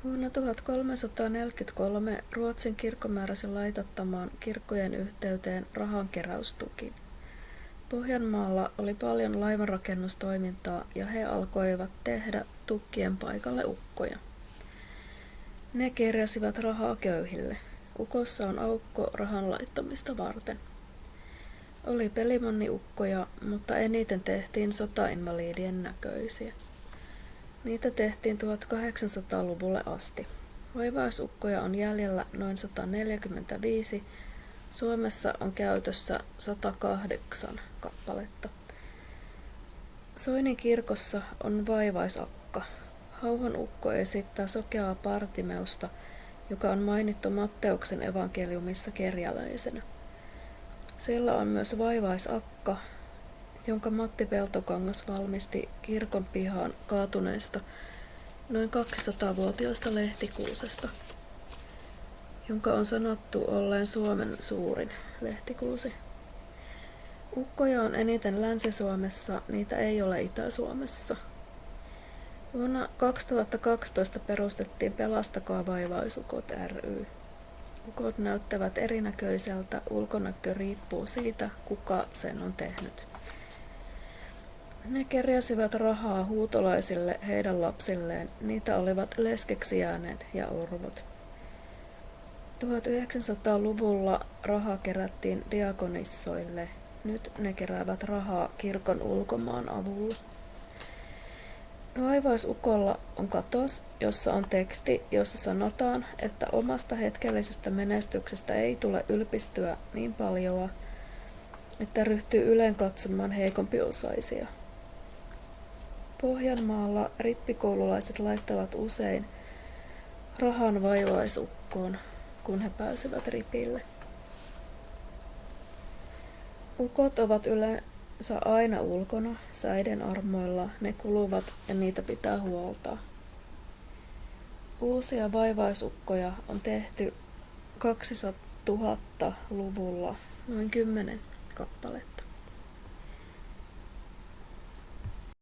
Vuonna 1343 Ruotsin kirkko määräsi laitattamaan kirkkojen yhteyteen rahankeräystukin. Pohjanmaalla oli paljon laivanrakennustoimintaa ja he alkoivat tehdä tukkien paikalle ukkoja. Ne keräsivät rahaa köyhille. Ukossa on aukko rahan laittamista varten. Oli pelimanniukkoja, mutta eniten tehtiin sotainvalidien näköisiä. Niitä tehtiin 1800-luvulle asti. Vaivaisukkoja on jäljellä noin 145. Suomessa on käytössä 108 kappaletta. Soinin kirkossa on vaivaisakka. Hauhon ukko esittää sokeaa Partimeusta, joka on mainittu Matteuksen evankeliumissa kerjäläisenä. Siellä on myös vaivaisakka, jonka Matti Peltokangas valmisti kirkon pihaan kaatuneesta noin 200-vuotiaasta lehtikuusesta, jonka on sanottu olleen Suomen suurin lehtikuusi. Ukkoja on eniten Länsi-Suomessa, niitä ei ole Itä-Suomessa. Vuonna 2012 perustettiin Pelastakaa vaivaisukot ry. Ukot näyttävät erinäköiseltä, ulkonäkö riippuu siitä, kuka sen on tehnyt. Ne kerjäsivät rahaa huutolaisille heidän lapsilleen, niitä olivat leskeksi jääneet ja orvot. 1900-luvulla rahaa kerättiin diakonissoille, nyt ne keräävät rahaa kirkon ulkomaan avulla. Vaivaisukolla on katos, jossa on teksti, jossa sanotaan, että omasta hetkellisestä menestyksestä ei tule ylpistyä niin paljoa, että ryhtyy yleen katsomaan heikompiosaisia. Pohjanmaalla rippikoululaiset laittavat usein rahan vaivaisukkoon, kun he pääsevät ripille. Ukot ovat yleensä aina ulkona, säiden armoilla, ne kuluvat ja niitä pitää huoltaa. Uusia vaivaisukkoja on tehty 2000-luvulla noin 10 kappaletta.